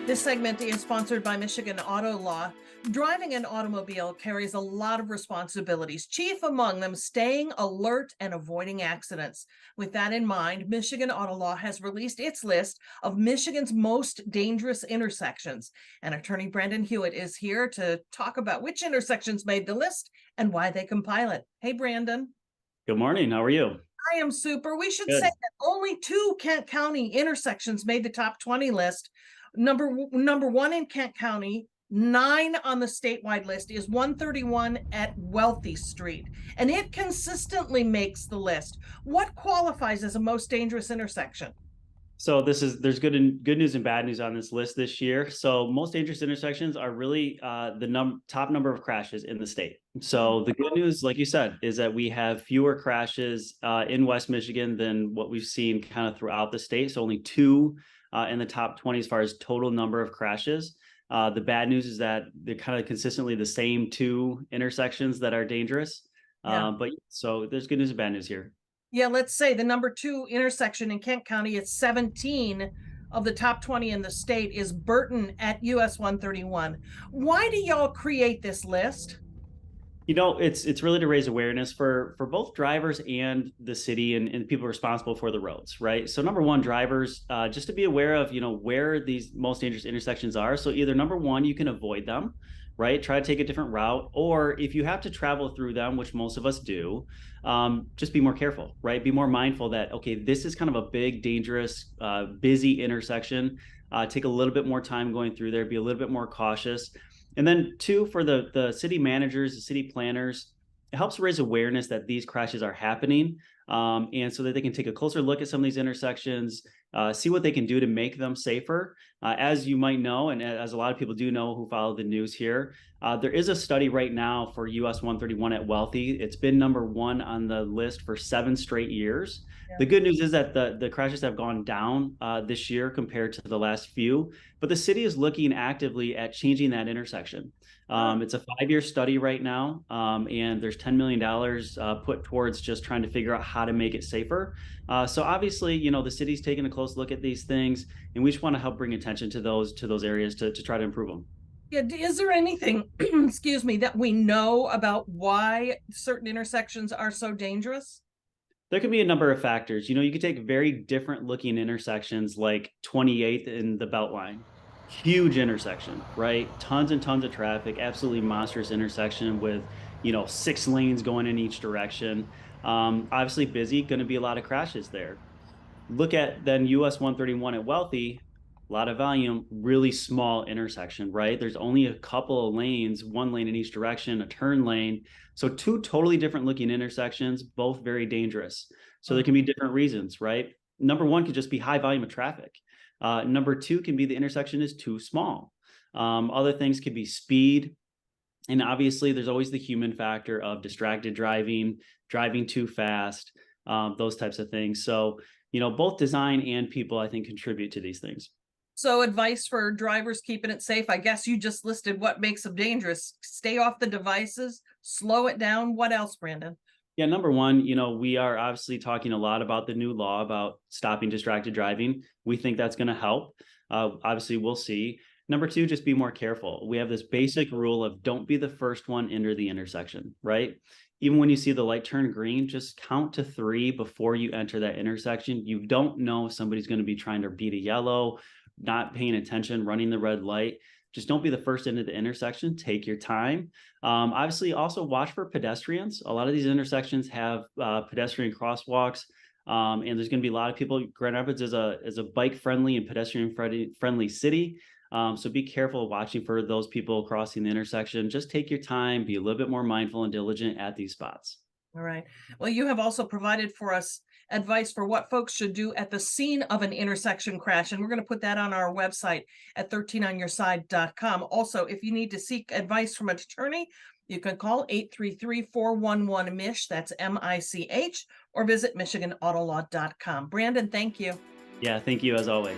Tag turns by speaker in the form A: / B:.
A: This segment is sponsored by Michigan Auto Law. Driving an automobile carries a lot of responsibilities, chief among them staying alert and avoiding accidents. With that in mind, Michigan Auto Law has released its list of Michigan's most dangerous intersections. And attorney Brandon Hewitt is here to talk about which intersections made the list and why they compile it. Hey, Brandon.
B: Good morning. How are you?
A: I am super. We should
B: Good.
A: say that only two Kent County intersections made the top 20 list. Number one in Kent County, 9 on the statewide list, is 131 at Wealthy Street, and it consistently makes the list. What qualifies as a most dangerous intersection?
B: So there's good news and bad news on this list this year. So most dangerous intersections are really the top number of crashes in the state. So the good news, like you said, is that we have fewer crashes in West Michigan than what we've seen kind of throughout the state. So only 2 in the top 20 as far as total number of crashes. The bad news is that they're kind of consistently the same 2 intersections that are dangerous. But so there's good news and bad news here.
A: Yeah, let's say the number 2 intersection in Kent County, it's 17 of the top 20 in the state, is Burton at US 131. Why do y'all create this list?
B: It's really to raise awareness for both drivers and the city and people responsible for the roads, right? So number one, drivers, just to be aware of, where these most dangerous intersections are. So either number one, you can avoid them, right? Try to take a different route, or if you have to travel through them, which most of us do, just be more careful, right? Be more mindful that, okay, this is kind of a big, dangerous, busy intersection. Take a little bit more time going through there, be a little bit more cautious. And then 2, for the city managers, the city planners, it helps raise awareness that these crashes are happening, and so that they can take a closer look at some of these intersections, see what they can do to make them safer. As you might know, and as a lot of people do know who follow the news here, there is a study right now for US 131 at Wealthy. It's been number 1 on the list for 7 straight years.
A: Yeah.
B: The good news is that the crashes have gone down this year compared to the last few, but the city is looking actively at changing that intersection. It's a 5-year study right now, and there's $10 million put towards just trying to figure out how to make it safer. So obviously, the city's taking a close look at these things, and we just want to help bring attention to those areas to try to improve them.
A: Yeah, is there anything, excuse me, that we know about why certain intersections are so dangerous?
B: There can be a number of factors. You could take very different looking intersections like 28th in the Beltline. Huge intersection, right? Tons and tons of traffic, absolutely monstrous intersection with, 6 lanes going in each direction. Obviously busy, going to be a lot of crashes there. Look at then US 131 at Wealthy, a lot of volume, really small intersection, right? There's only a couple of lanes, 1 lane in each direction, a turn lane. So 2 totally different looking intersections, both very dangerous. So there can be different reasons, right? Number 1 could just be high volume of traffic. Number 2 can be the intersection is too small. Other things could be speed. And obviously there's always the human factor of distracted driving, driving too fast, those types of things. So, both design and people, I think, contribute to these things.
A: So advice for drivers keeping it safe. I guess you just listed what makes them dangerous. Stay off the devices, slow it down. What else, Brandon?
B: Yeah, number 1, we are obviously talking a lot about the new law about stopping distracted driving. We think that's going to help. Obviously, we'll see. Number 2, just be more careful. We have this basic rule of don't be the first one into the intersection, right? Even when you see the light turn green, just count to 3 before you enter that intersection. You don't know if somebody's going to be trying to beat a yellow, not paying attention, running the red light. Just don't be the first into the intersection. Take your time. Obviously, also watch for pedestrians. A lot of these intersections have pedestrian crosswalks, and there's going to be a lot of people. Grand Rapids is a bike-friendly and pedestrian-friendly city. So be careful watching for those people crossing the intersection. Just take your time. Be a little bit more mindful and diligent at these spots.
A: All right. Well, you have also provided for us advice for what folks should do at the scene of an intersection crash. And we're going to put that on our website at 13onyourside.com. Also, if you need to seek advice from an attorney, you can call 833-411-MISH, that's MICH, or visit michiganautolaw.com. Brandon, thank you.
B: Yeah, thank you as always.